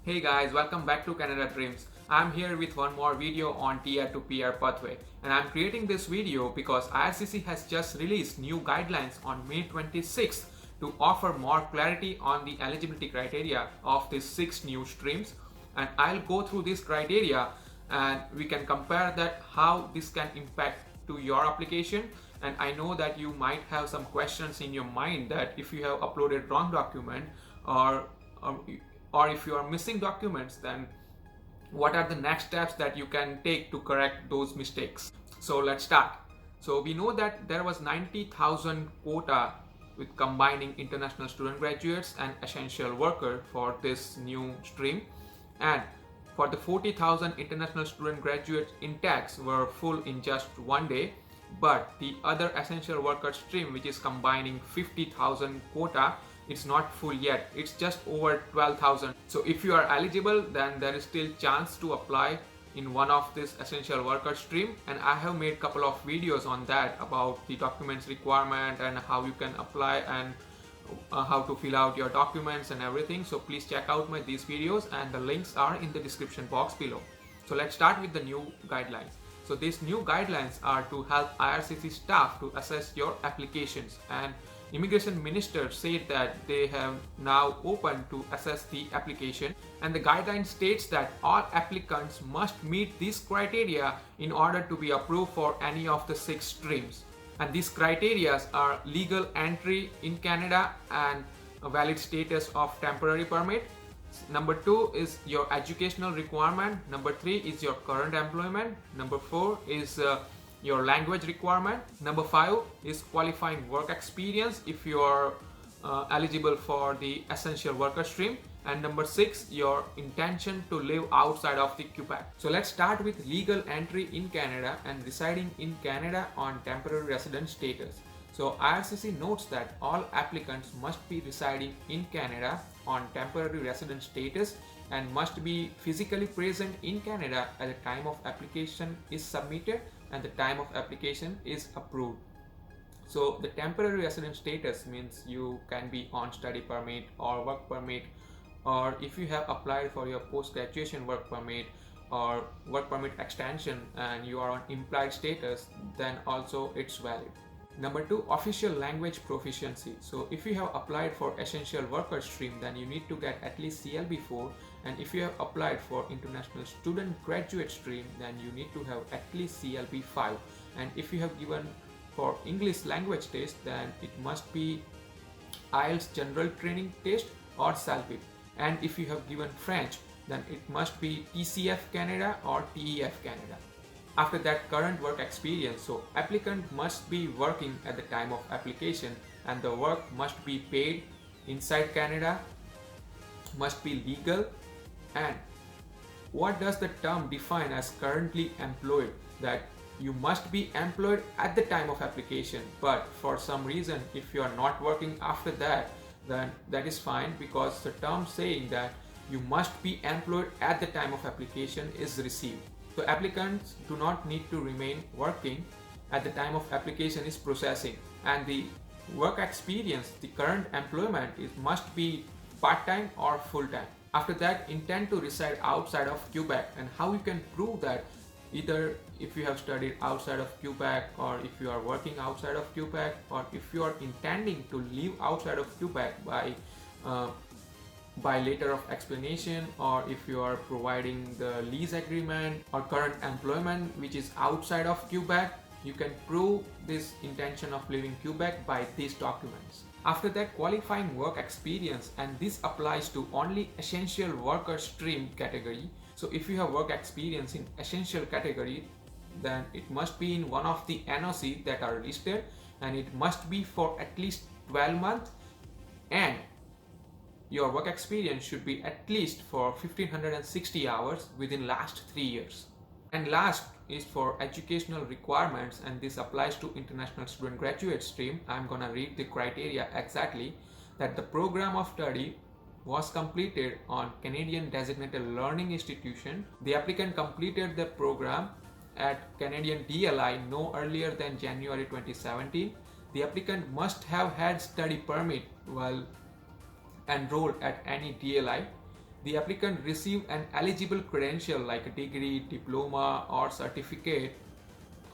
Hey guys, welcome back to Canada Dreams. I'm here with one more video on TR to PR pathway, and I'm creating this video because IRCC has just released new guidelines on May 26th to offer more clarity on the eligibility criteria of these 6 new streams. And I'll go through this criteria and we can compare that how this can impact to your application. And I know that you might have some questions in your mind that if you have uploaded wrong document or if you are missing documents, then what are the next steps that you can take to correct those mistakes. So let's start. So we know that there was 90,000 quota with combining international student graduates and essential worker for this new stream, and for the 40,000 international student graduates intakes were full in just one day, but the other essential worker stream, which is combining 50,000 quota, it's not full yet. It's just over 12,000. So if you are eligible, then there is still chance to apply in one of this essential worker stream, and I have made a couple of videos on that about the documents requirement and how you can apply and how to fill out your documents and everything. So please check out these videos, and the links are in the description box below. So let's start with the new guidelines. So these new guidelines are to help IRCC staff to assess your applications, and Immigration Minister said that they have now opened to assess the application, and the guideline states that all applicants must meet these criteria in order to be approved for any of the 6 streams. And these criteria are legal entry in Canada and a valid status of temporary permit. Number 2 is your educational requirement. Number 3 is your current employment. Number 4 is your language requirement. Number 5 is qualifying work experience if you are eligible for the essential worker stream. And number 6, your intention to live outside of the Quebec. So let's start with legal entry in Canada and residing in Canada on temporary resident status. So IRCC notes that all applicants must be residing in Canada on temporary resident status and must be physically present in Canada at the time of application is submitted and the time of application is approved. So the temporary resident status means you can be on study permit or work permit, or if you have applied for your post-graduation work permit or work permit extension and you are on implied status, then also it's valid. Number 2, official language proficiency. So if you have applied for essential worker stream, then you need to get at least CLB4, and if you have applied for international student graduate stream, then you need to have at least CLB5. And if you have given for English language test, then it must be IELTS general training test or CELPIP. And if you have given French, then it must be TCF Canada or TEF Canada. After that, current work experience. So applicant must be working at the time of application, and the work must be paid inside Canada, must be legal. And what does the term define as currently employed? That you must be employed at the time of application, but for some reason if you are not working after that, then that is fine, because the term saying that you must be employed at the time of application is received. So applicants do not need to remain working at the time of application is processing, and the work experience, the current employment must be part-time or full-time. After that, intend to reside outside of Quebec, and how you can prove that, either if you have studied outside of Quebec, or if you are working outside of Quebec, or if you are intending to live outside of Quebec by letter of explanation, or if you are providing the lease agreement or current employment which is outside of Quebec, you can prove this intention of living Quebec by these documents. After that, qualifying work experience, and this applies to only essential worker stream category. So if you have work experience in essential category, then it must be in one of the NOC that are listed, and it must be for at least 12 months, and your work experience should be at least for 1560 hours within last 3 years. And last is for educational requirements, and this applies to international student graduate stream. I'm gonna read the criteria exactly. That the program of study was completed on Canadian designated learning institution. The applicant completed the program at Canadian DLI no earlier than January 2017. The applicant must have had study permit while enrolled at any DLI, the applicant receive an eligible credential like a degree, diploma or certificate,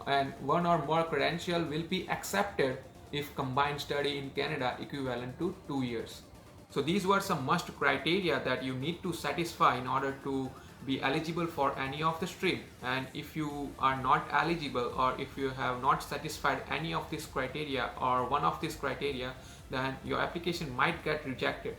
and one or more credential will be accepted if combined study in Canada equivalent to 2 years. So these were some must criteria that you need to satisfy in order to be eligible for any of the stream. And if you are not eligible, or if you have not satisfied any of these criteria or one of these criteria, then your application might get rejected.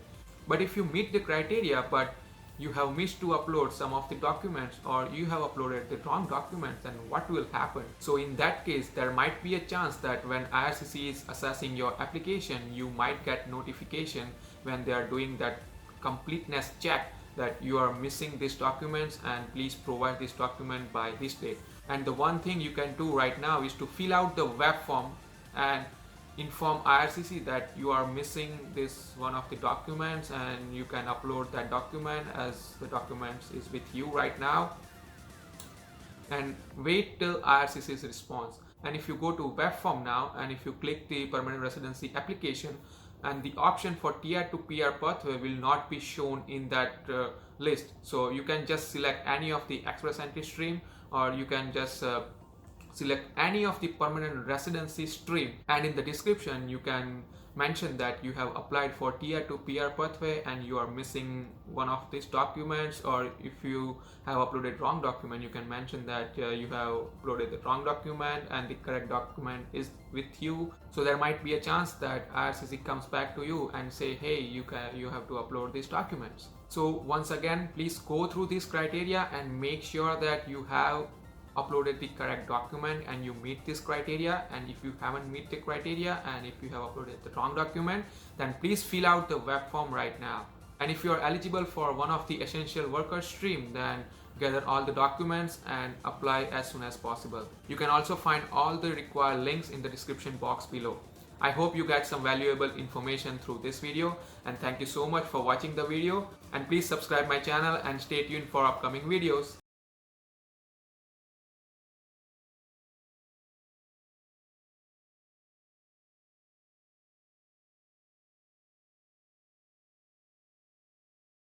But if you meet the criteria but you have missed to upload some of the documents, or you have uploaded the wrong documents, then what will happen? So in that case, there might be a chance that when IRCC is assessing your application, you might get notification when they are doing that completeness check that you are missing these documents and please provide this document by this date. And the one thing you can do right now is to fill out the web form and inform IRCC that you are missing this one of the documents, and you can upload that document as the documents is with you right now, and wait till IRCC's response. And if you go to web form now, and if you click the permanent residency application, and the option for tier to PR pathway will not be shown in that list. So you can just select any of the express entry stream, or you can just select any of the permanent residency stream, and in the description you can mention that you have applied for tier to PR pathway and you are missing one of these documents, or if you have uploaded wrong document, you can mention that you have uploaded the wrong document and the correct document is with you. So there might be a chance that IRCC comes back to you and say, hey, you have to upload these documents. So once again, please go through these criteria and make sure that you have uploaded the correct document and you meet this criteria. And if you haven't meet the criteria and if you have uploaded the wrong document, then please fill out the web form right now. And if you are eligible for one of the essential worker stream, then gather all the documents and apply as soon as possible. You can also find all the required links in the description box below. I hope you get some valuable information through this video, and thank you so much for watching the video, and please subscribe my channel and stay tuned for upcoming videos.